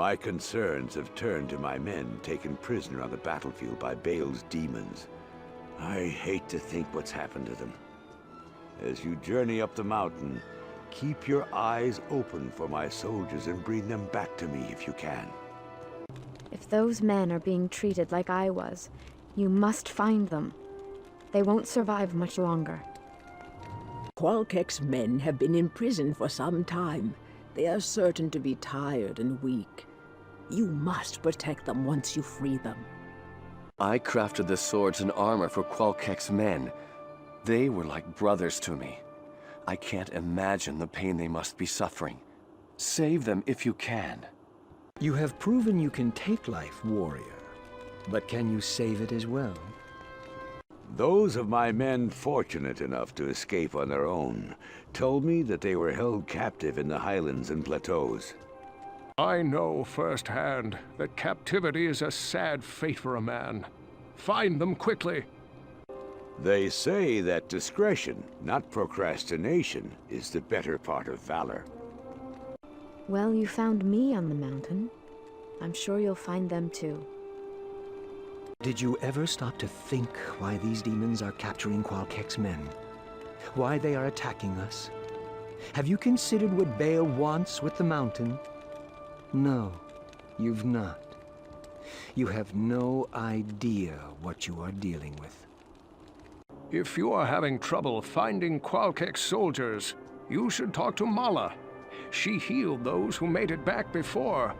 My concerns have turned to my men taken prisoner on the battlefield by Baal's demons. I hate to think what's happened to them. As you journey up the mountain, keep your eyes open for my soldiers and bring them back to me if you can. If those men are being treated like I was, you must find them. They won't survive much longer. Qualkek's men have been in prison for some time. They are certain to be tired and weak. You must protect them once you free them. I crafted the swords and armor for Qualkek's men. They were like brothers to me. I can't imagine the pain they must be suffering. Save them if you can. You have proven you can take life, warrior. But can you save it as well? Those of my men fortunate enough to escape on their own told me that they were held captive in the highlands and plateaus. I know firsthand that captivity is a sad fate for a man. Find them quickly. They say that discretion, not procrastination, is the better part of valor. Well, you found me on the mountain. I'm sure you'll find them too. Did you ever stop to think why these demons are capturing Qualkek's men? Why they are attacking us? Have you considered what Baal wants with the mountain? No, you've not. You have no idea what you are dealing with. If you are having trouble finding Qualkek's soldiers, you should talk to Mala. She healed those who made it back before.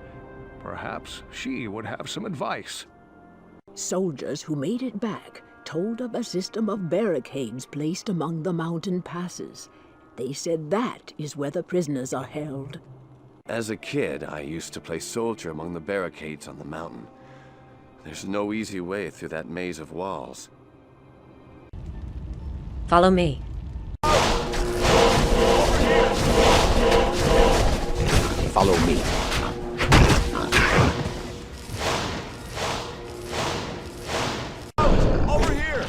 Perhaps she would have some advice. Soldiers who made it back told of a system of barricades placed among the mountain passes. They said that is where the prisoners are held. As a kid, I used to play soldier among the barricades on the mountain. There's no easy way through that maze of walls. Follow me. Follow me. Over here!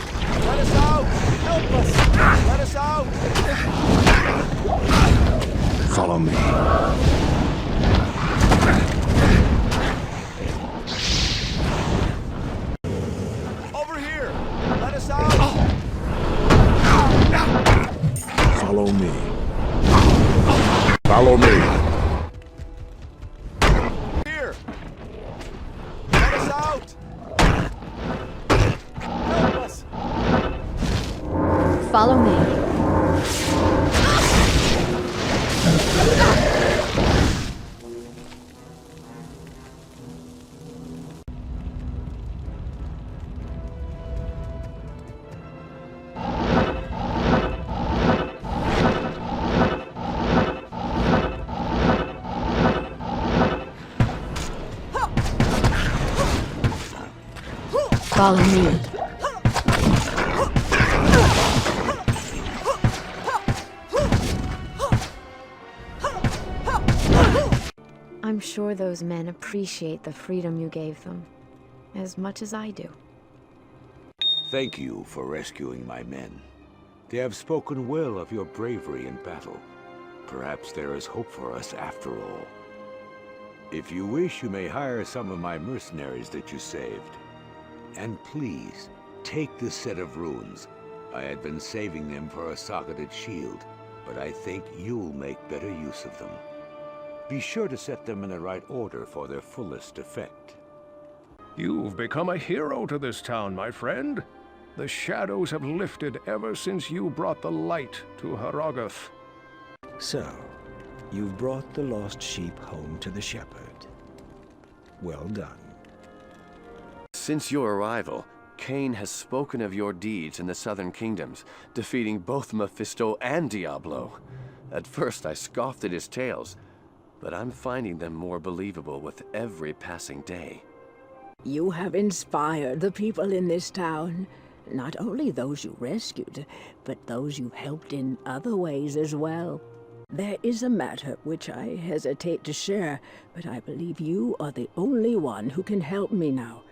Let us out! Help us! Let us out! Follow me. Over here! Let us out! Follow me. Follow me. Here! Let us out! Help us! Follow me. Follow me. I'm sure those men appreciate the freedom you gave them, as much as I do. Thank you for rescuing my men. They have spoken well of your bravery in battle. Perhaps there is hope for us after all. If you wish, you may hire some of my mercenaries that you saved. And please, take this set of runes. I had been saving them for a socketed shield, but I think you'll make better use of them. Be sure to set them in the right order for their fullest effect. You've become a hero to this town, my friend. The shadows have lifted ever since you brought the light to Harrogath. So, you've brought the lost sheep home to the shepherd. Well done. Since your arrival, Cain has spoken of your deeds in the southern kingdoms, defeating both Mephisto and Diablo. At first I scoffed at his tales, but I'm finding them more believable with every passing day. You have inspired the people in this town. Not only those you rescued, but those you helped in other ways as well. There is a matter which I hesitate to share, but I believe you are the only one who can help me now.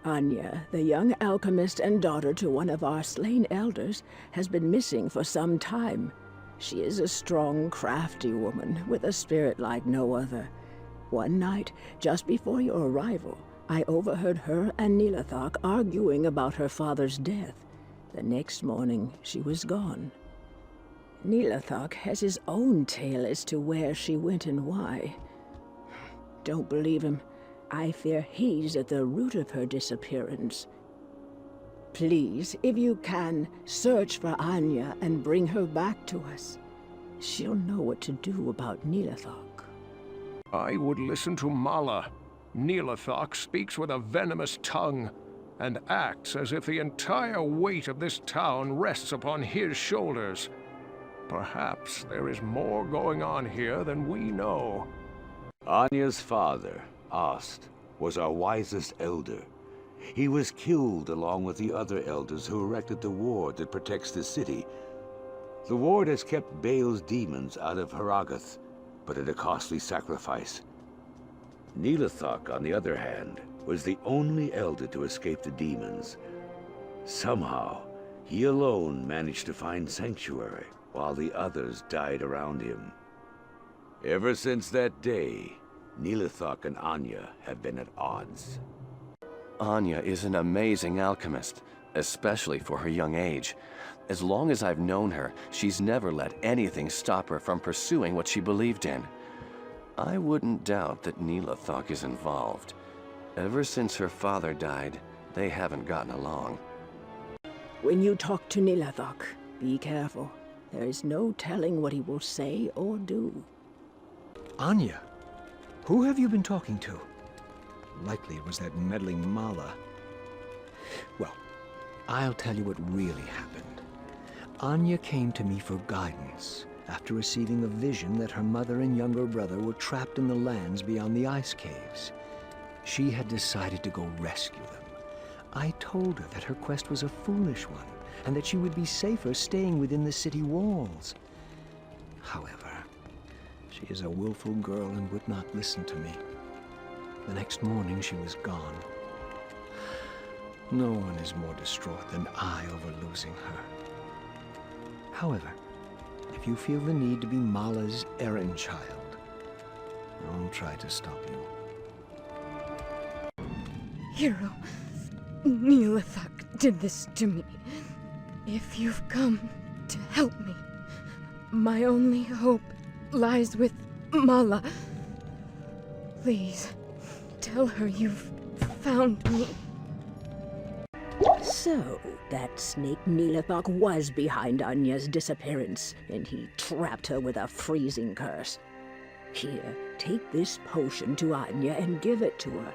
Anya, the young alchemist and daughter to one of our slain elders, has been missing for some time. She is a strong, crafty woman with a spirit like no other. One night, just before your arrival, I overheard her and Nilathak arguing about her father's death. The next morning, she was gone. Nilathak has his own tale as to where she went and why. Don't believe him. I fear he's at the root of her disappearance. Please, if you can, search for Anya and bring her back to us. She'll know what to do about Nilathak. I would listen to Mala. Nilathak speaks with a venomous tongue and acts as if the entire weight of this town rests upon his shoulders. Perhaps there is more going on here than we know. Anya's father, Ast, was our wisest elder. He was killed along with the other elders who erected the ward that protects the city. The ward has kept Baal's demons out of Haragath, but at a costly sacrifice. Nilathak, on the other hand, was the only elder to escape the demons. Somehow, he alone managed to find sanctuary, while the others died around him. Ever since that day, Nilathak and Anya have been at odds. Anya is an amazing alchemist, especially for her young age. As long as I've known her, she's never let anything stop her from pursuing what she believed in. I wouldn't doubt that Nilathak is involved. Ever since her father died, they haven't gotten along. When you talk to Nilathak, be careful. There is no telling what he will say or do. Anya? Who have you been talking to? Likely it was that meddling Mala. Well, I'll tell you what really happened. Anya came to me for guidance after receiving a vision that her mother and younger brother were trapped in the lands beyond the ice caves. She had decided to go rescue them. I told her that her quest was a foolish one, and that she would be safer staying within the city walls. However, she is a willful girl and would not listen to me. The next morning she was gone. No one is more distraught than I over losing her. However, if you feel the need to be Mala's errand child, I'll try to stop you. Hero, Nilathak did this to me. If you've come to help me, my only hope lies with Mala. Please, tell her you've found me. So, that snake Nilathak was behind Anya's disappearance, and he trapped her with a freezing curse. Here, take this potion to Anya and give it to her.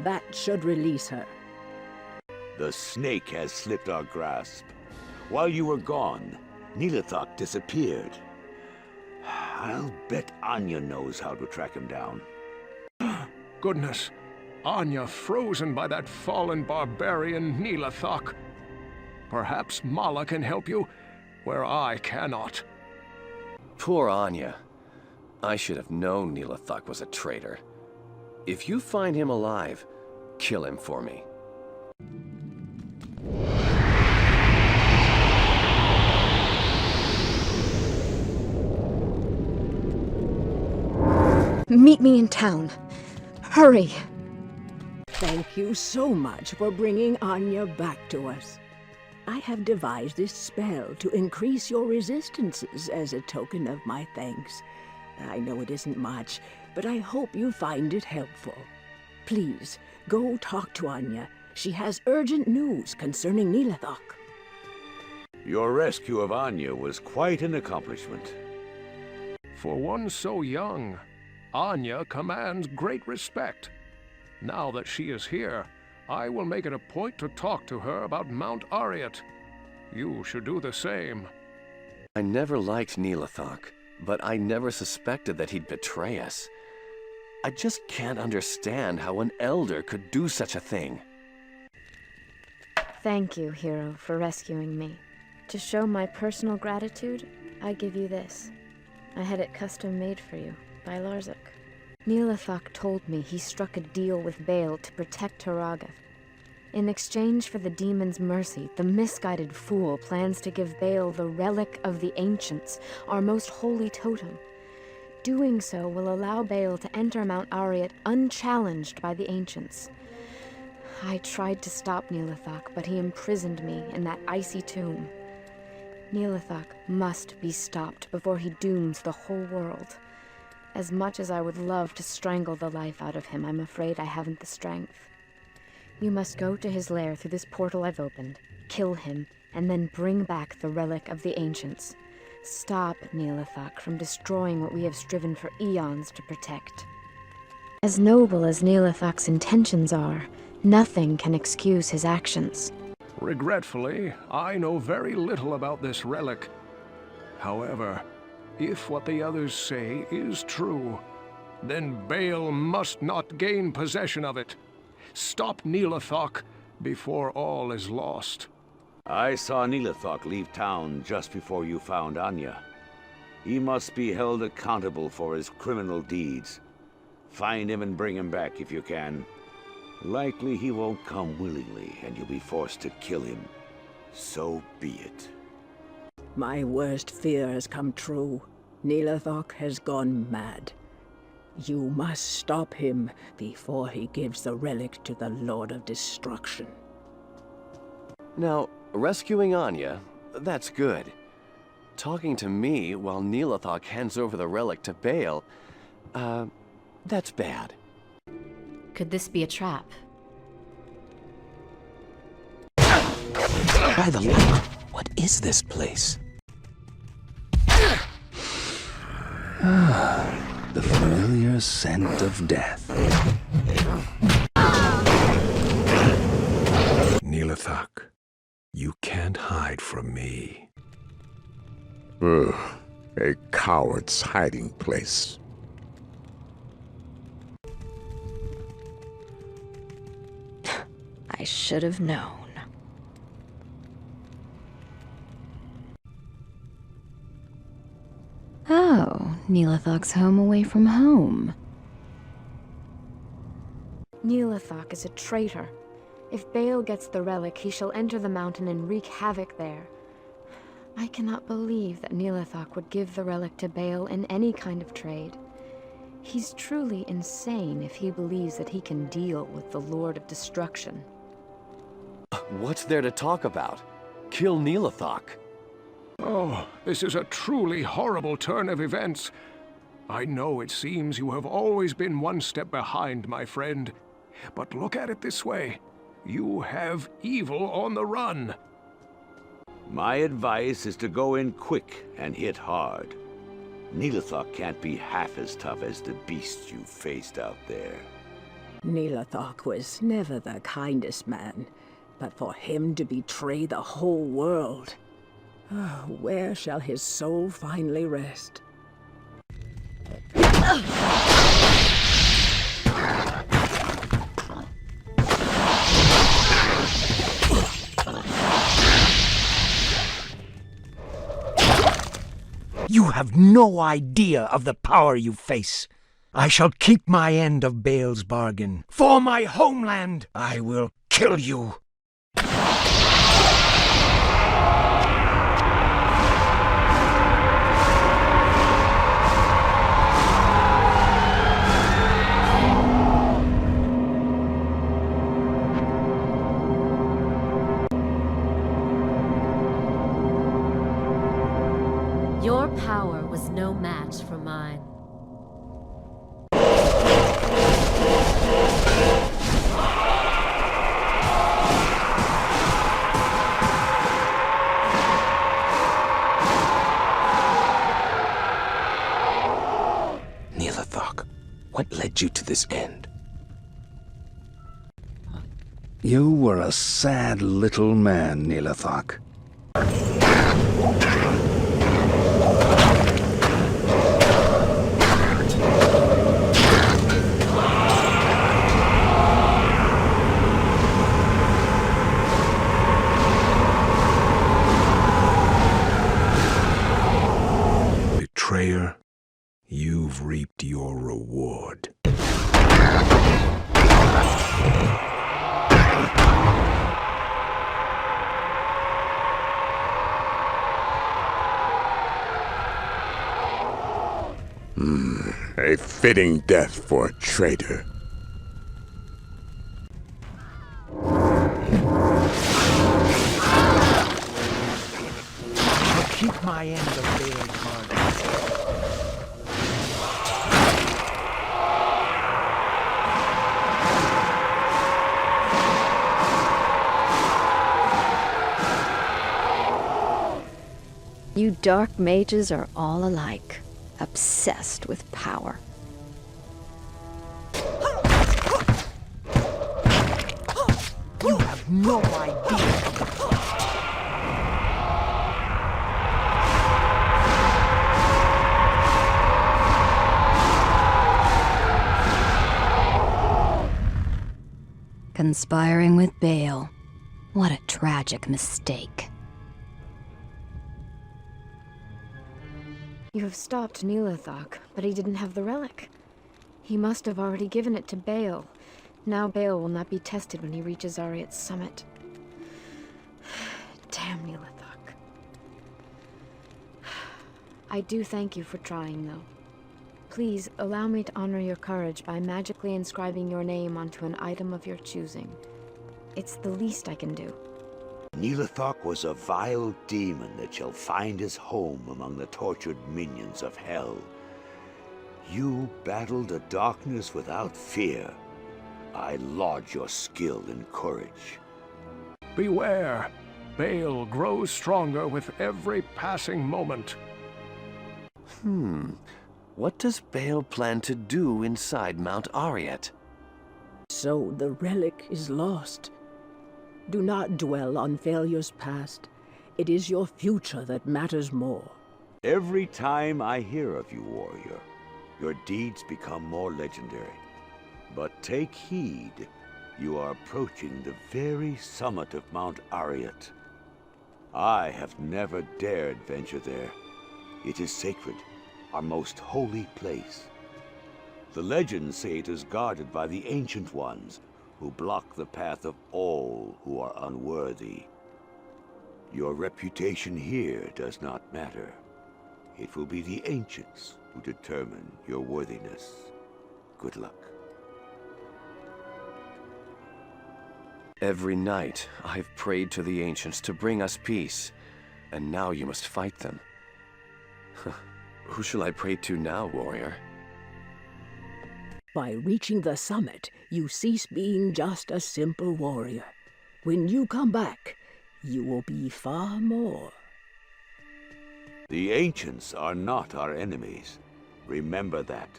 That should release her. The snake has slipped our grasp. While you were gone, Nilathak disappeared. I'll bet Anya knows how to track him down. Goodness, Anya frozen by that fallen barbarian Nilathak. Perhaps Mala can help you where I cannot. Poor Anya. I should have known Nilathak was a traitor. If you find him alive, kill him for me. Meet me in town. Hurry! Thank you so much for bringing Anya back to us. I have devised this spell to increase your resistances as a token of my thanks. I know it isn't much, but I hope you find it helpful. Please, go talk to Anya. She has urgent news concerning Nilathak. Your rescue of Anya was quite an accomplishment. For one so young, Anya commands great respect. Now that she is here, I will make it a point to talk to her about Mount Ariat. You should do the same. I never liked Nilathak, but I never suspected that he'd betray us. I just can't understand how an elder could do such a thing. Thank you, Hero, for rescuing me. To show my personal gratitude, I give you this. I had it custom made for you, by Larzik. Nilathak told me he struck a deal with Baal to protect Haragath. In exchange for the demon's mercy, the misguided fool plans to give Baal the relic of the ancients, our most holy totem. Doing so will allow Baal to enter Mount Ariat unchallenged by the ancients. I tried to stop Neelathak, but he imprisoned me in that icy tomb. Neelathak must be stopped before he dooms the whole world. As much as I would love to strangle the life out of him, I'm afraid I haven't the strength. You must go to his lair through this portal I've opened, kill him, and then bring back the relic of the ancients. Stop Neelathak from destroying what we have striven for eons to protect. As noble as Neelathak's intentions are, nothing can excuse his actions. Regretfully, I know very little about this relic. However, if what the others say is true, then Baal must not gain possession of it. Stop Neelathak before all is lost. I saw Neelathak leave town just before you found Anya. He must be held accountable for his criminal deeds. Find him and bring him back if you can. Likely he won't come willingly, and you'll be forced to kill him. So be it. My worst fear has come true. Neelathak has gone mad. You must stop him before he gives the relic to the Lord of Destruction. Now, rescuing Anya, that's good. Talking to me while Neelathak hands over the relic to Baal, that's bad. Could this be a trap? By the Lord, what is this place? The familiar scent of death. Neelathak, you can't hide from me. Ugh, a coward's hiding place. I should have known. Oh, Neelathak's home away from home. Neelathak is a traitor. If Baal gets the relic, he shall enter the mountain and wreak havoc there. I cannot believe that Neelathak would give the relic to Baal in any kind of trade. He's truly insane if he believes that he can deal with the Lord of Destruction. What's there to talk about? Kill Neelathak. Oh, this is a truly horrible turn of events. I know it seems you have always been one step behind, my friend. But look at it this way. You have evil on the run. My advice is to go in quick and hit hard. Neelathak can't be half as tough as the beasts you faced out there. Neelathak was never the kindest man, but for him to betray the whole world... where shall his soul finally rest? You have no idea of the power you face. I shall keep my end of Baal's bargain. For my homeland, I will kill you. Your power was no match for mine. Neelathak, what led you to this end? You were a sad little man, Neelathak. Betrayer, you've reaped your reward. fitting death for a traitor. I'll keep my end of Bale's bargain. You dark mages are all alike, obsessed with power. You have no idea. Conspiring with Bale. What a tragic mistake. You have stopped Neelathok, but he didn't have the relic. He must have already given it to Bale. Now Bale will not be tested when he reaches Ariat's summit. Damn Neelathok. I do thank you for trying, though. Please, allow me to honor your courage by magically inscribing your name onto an item of your choosing. It's the least I can do. Neelathok was a vile demon that shall find his home among the tortured minions of hell. You battled the darkness without fear. I laud your skill and courage. Beware. Bale grows stronger with every passing moment. What does Bale plan to do inside Mount Ariat? So the relic is lost. Do not dwell on failures past. It is your future that matters more. Every time I hear of you, warrior, your deeds become more legendary. But take heed. You are approaching the very summit of Mount Ariat. I have never dared venture there. It is sacred, our most holy place. The legends say it is guarded by the Ancient Ones, who block the path of all who are unworthy. Your reputation here does not matter. It will be the Ancients who determine your worthiness. Good luck. Every night, I've prayed to the Ancients to bring us peace, and now you must fight them. Who shall I pray to now, warrior? By reaching the summit, you cease being just a simple warrior. When you come back, you will be far more. The Ancients are not our enemies. Remember that.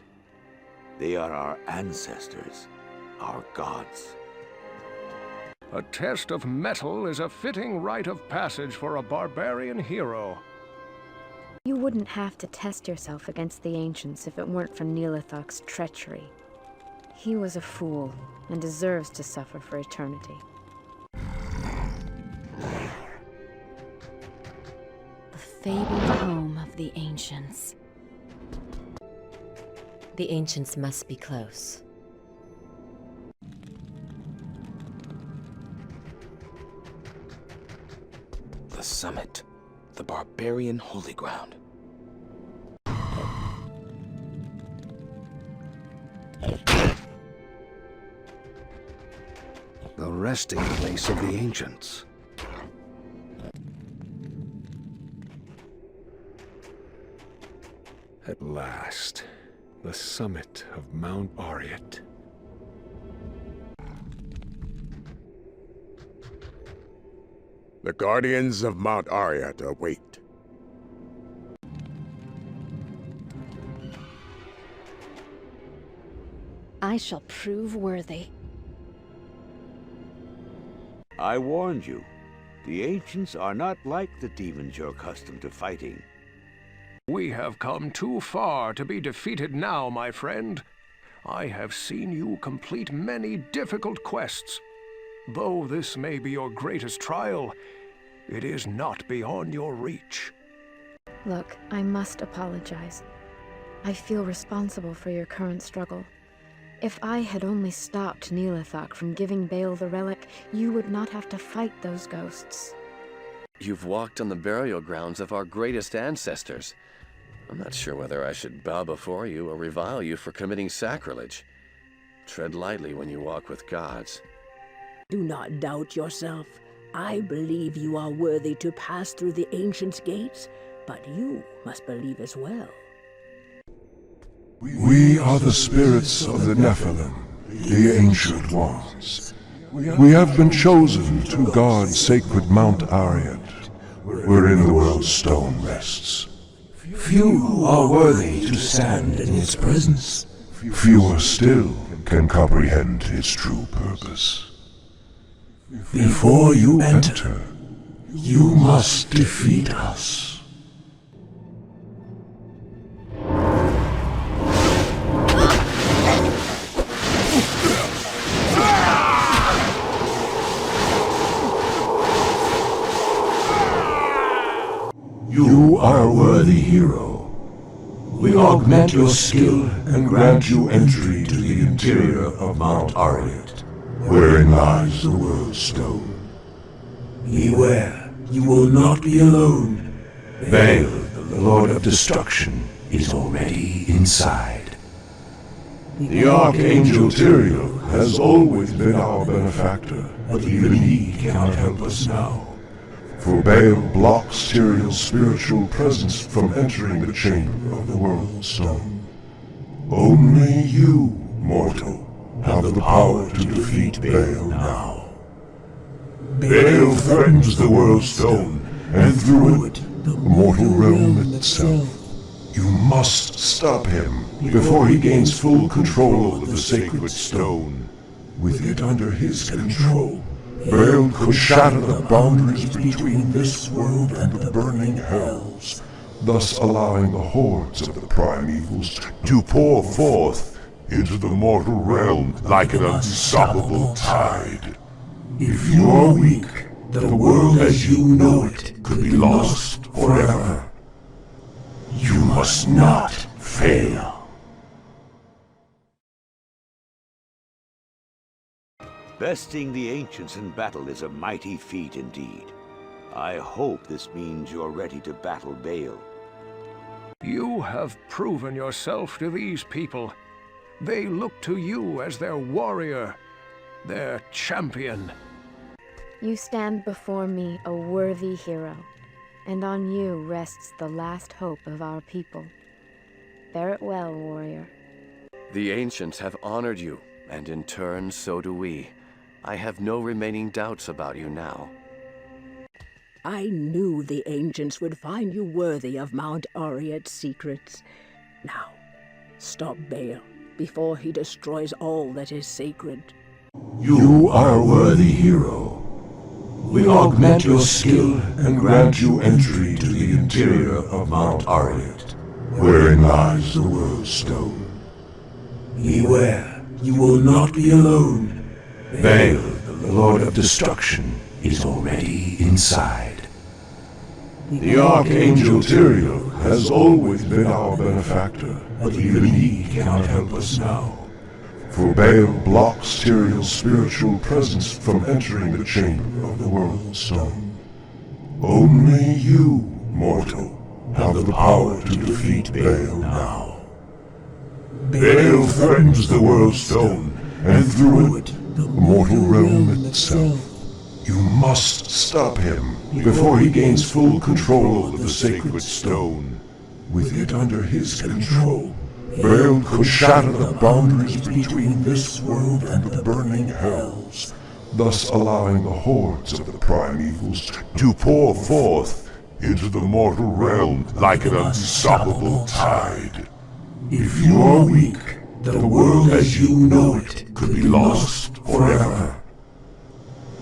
They are our ancestors, our gods. A test of mettle is a fitting rite of passage for a barbarian hero. You wouldn't have to test yourself against the Ancients if it weren't for Neelathok's treachery. He was a fool, and deserves to suffer for eternity. The fabled home of the Ancients. The Ancients must be close. The summit. The barbarian holy ground. The resting place of the ancients. At last, the summit of Mount Ariat. The guardians of Mount Ariat await. I shall prove worthy. I warned you. The Ancients are not like the demons you're accustomed to fighting. We have come too far to be defeated now, my friend. I have seen you complete many difficult quests. Though this may be your greatest trial, it is not beyond your reach. Look, I must apologize. I feel responsible for your current struggle. If I had only stopped Neelathok from giving Bale the relic, you would not have to fight those ghosts. You've walked on the burial grounds of our greatest ancestors. I'm not sure whether I should bow before you or revile you for committing sacrilege. Tread lightly when you walk with gods. Do not doubt yourself. I believe you are worthy to pass through the Ancient's gates, but you must believe as well. We are the spirits of the Nephilim, the Ancient Ones. We have been chosen to guard sacred Mount Ariat, wherein the world's stone rests. Few are worthy to stand in its presence. Fewer still can comprehend its true purpose. Before you enter, you must defeat us. You are a worthy hero. We augment your skill and grant you entry to the interior of Mount Ariat, wherein lies the world's stone. Beware, you will not be alone. Baal, the Lord of Destruction, is already inside. The Archangel Tyrael has always been our benefactor, but even he cannot help us now. For Baal blocks Tyrael's spiritual presence from entering the chamber of the World's Stone. Only you, mortal, have the power to defeat Baal now. Baal threatens the World's Stone, and through it, the mortal realm itself. You must stop him before he gains full control over the sacred stone. With it under his control, Baal could shatter the boundaries between this world and the burning hells, thus allowing the hordes of the primevals to pour forth into the mortal realm like an unstoppable tide. If you are weak, the world as you know it could be lost forever. You must not fail. Besting the Ancients in battle is a mighty feat indeed. I hope this means you're ready to battle Baal. You have proven yourself to these people. They look to you as their warrior, their champion. You stand before me a worthy hero, and on you rests the last hope of our people. Bear it well, warrior. The Ancients have honored you, and in turn, so do we. I have no remaining doubts about you now. I knew the Ancients would find you worthy of Mount Ariat's secrets. Now, stop Baal before he destroys all that is sacred. You are a worthy hero. We augment your skill and grant you entry to the interior of Mount Ariat, wherein lies the World's Stone. Beware, you will not be alone. Baal, the Lord of Destruction, is already inside. The Archangel Tyrael has always been our benefactor, but even he cannot help us now. For Baal blocks Tyrael's spiritual presence from entering the chamber of the World's Stone. Only you, mortal, have the power to defeat Baal now. Baal threatens the World's Stone, and through it, the mortal realm itself. You must stop him before he gains full control over the sacred stone. With it under his control, Baal could shatter the boundaries between this world and the burning hells, thus allowing the hordes of the primevals to pour forth into the mortal realm like an unstoppable tide. If you are weak, the world as you know it could be lost forever.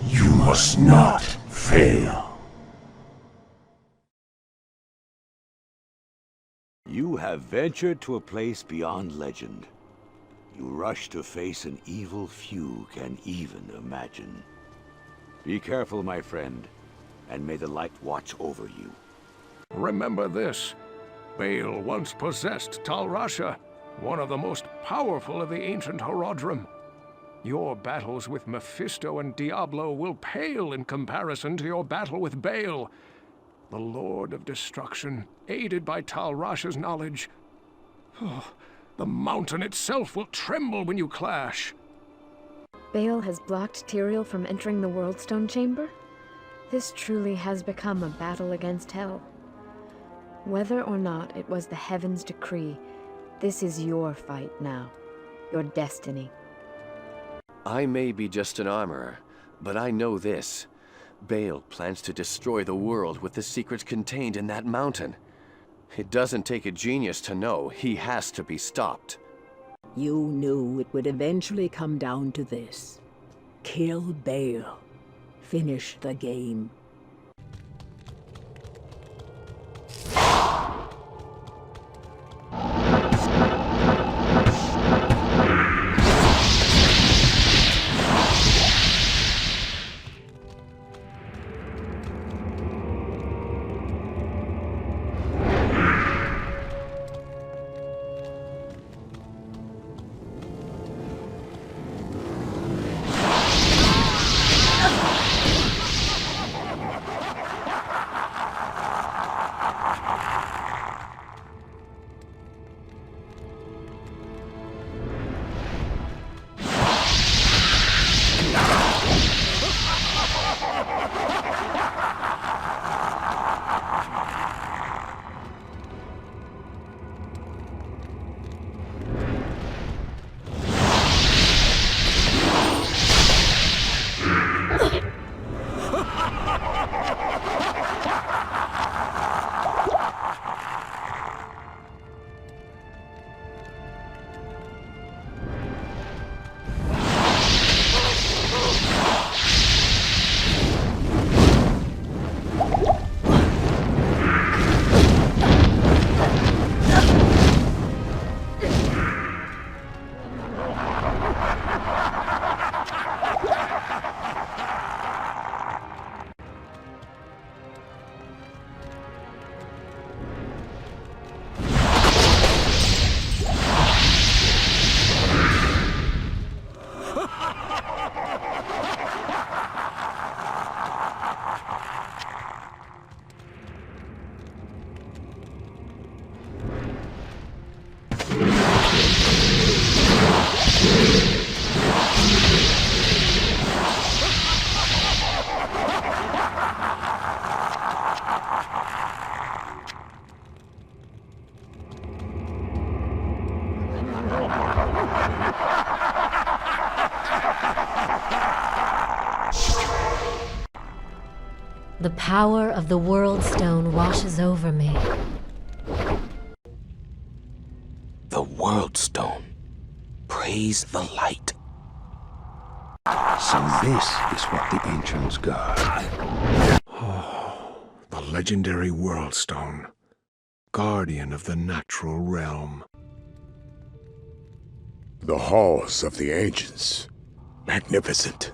You must not fail. You have ventured to a place beyond legend. You rush to face an evil few can even imagine. Be careful, my friend, and may the light watch over you. Remember this. Baal once possessed Tal Rasha, one of the most powerful of the ancient Horodrim. Your battles with Mephisto and Diablo will pale in comparison to your battle with Baal. the Lord of Destruction, aided by Tal Rasha's knowledge. Oh, the mountain itself will tremble when you clash. Baal has blocked Tyrael from entering the Worldstone Chamber? This truly has become a battle against hell. Whether or not it was the heavens' decree, this is your fight now. Your destiny. I may be just an armorer, but I know this. Baal plans to destroy the world with the secrets contained in that mountain. It doesn't take a genius to know he has to be stopped. You knew it would eventually come down to this. Kill Baal. Finish the game. The power of the Worldstone washes over me. The Worldstone. Praise the light. So this is what the ancients got. Oh, the legendary Worldstone. Guardian of the natural realm. The halls of the ancients. Magnificent.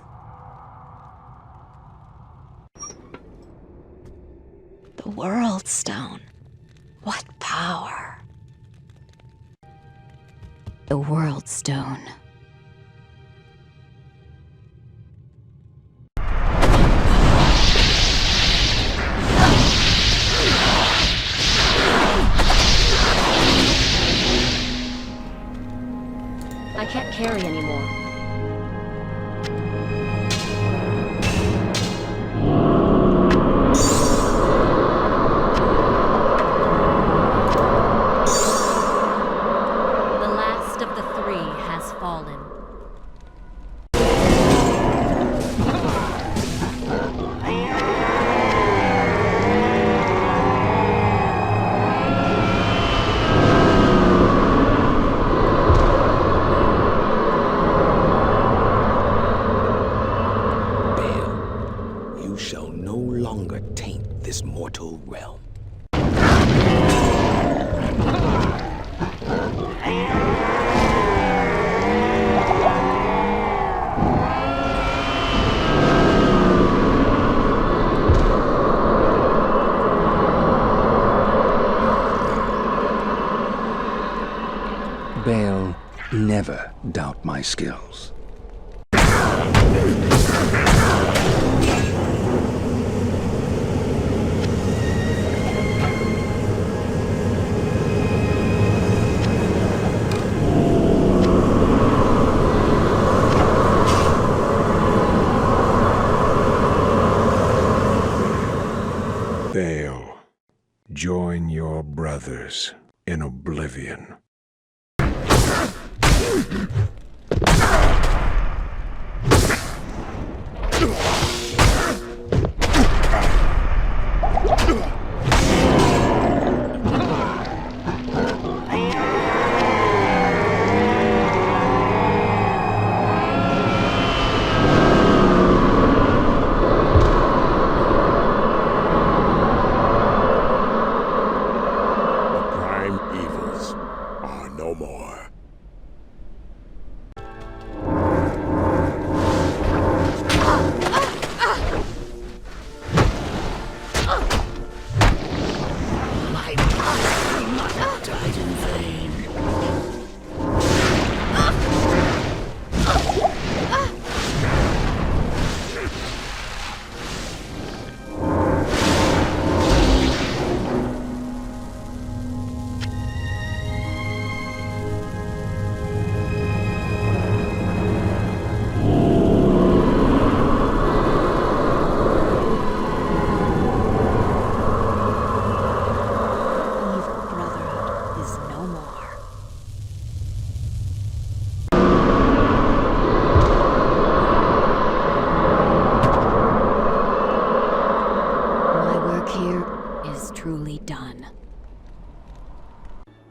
The Worldstone. What power? The Worldstone. I can't carry anymore. The last of the three has fallen. You shall no longer taint this mortal realm. Baal, never doubt my skills. brothers in oblivion.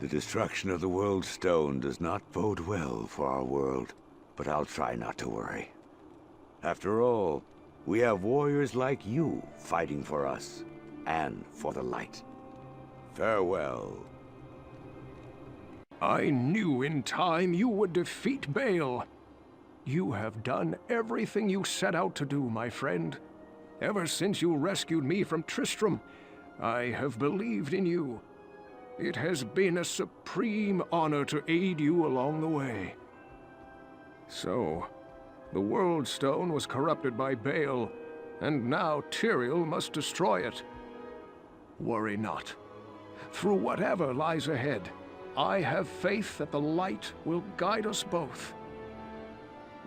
The destruction of the World Stone does not bode well for our world, but I'll try not to worry. After all, we have warriors like you fighting for us, and for the light. Farewell. I knew in time you would defeat Baal. You have done everything you set out to do, my friend. Ever since you rescued me from Tristram, I have believed in you. It has been a supreme honor to aid you along the way. So, the World Stone was corrupted by Baal, and now Tyrael must destroy it. Worry not. Through whatever lies ahead, I have faith that the light will guide us both.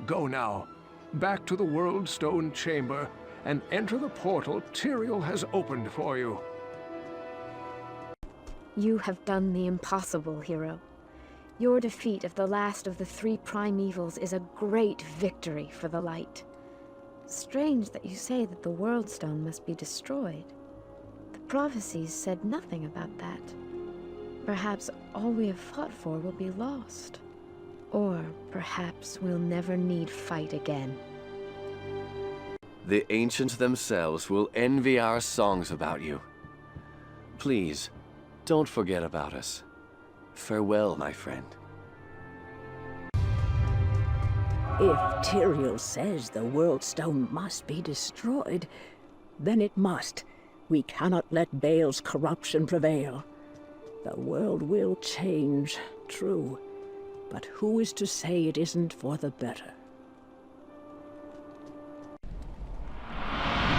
Go now, back to the World Stone chamber, and enter the portal Tyrael has opened for you. You have done the impossible, hero. Your defeat of the last of the three primevals is a great victory for the light. Strange that you say that the World Stone must be destroyed. The prophecies said nothing about that. Perhaps all we have fought for will be lost. Or perhaps we'll never need fight again. The ancients themselves will envy our songs about you. Please, don't forget about us. Farewell, my friend. If Tyrael says the World Stone must be destroyed, then it must. We cannot let Baal's corruption prevail. The world will change, true. But who is to say it isn't for the better?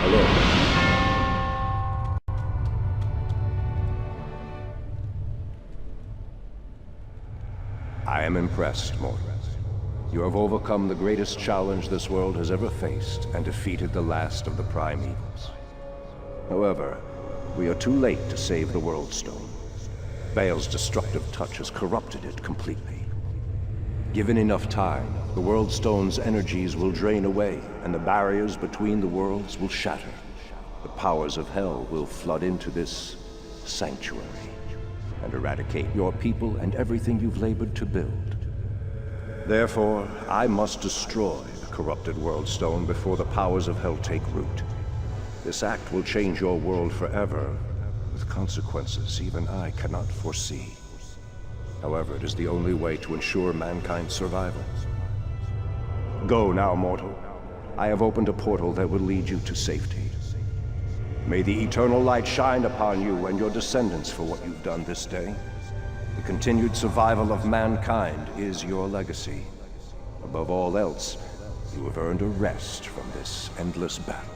Hello. I am impressed, mortal. You have overcome the greatest challenge this world has ever faced and defeated the last of the primevals. However, we are too late to save the World Stone. Baal's destructive touch has corrupted it completely. Given enough time, the World Stone's energies will drain away, and the barriers between the worlds will shatter. The powers of hell will flood into this sanctuary and eradicate your people and everything you've labored to build. Therefore, I must destroy the corrupted World Stone before the powers of hell take root. This act will change your world forever, with consequences even I cannot foresee. However, it is the only way to ensure mankind's survival. Go now, mortal. I have opened a portal that will lead you to safety. May the eternal light shine upon you and your descendants for what you've done this day. The continued survival of mankind is your legacy. Above all else, you have earned a rest from this endless battle.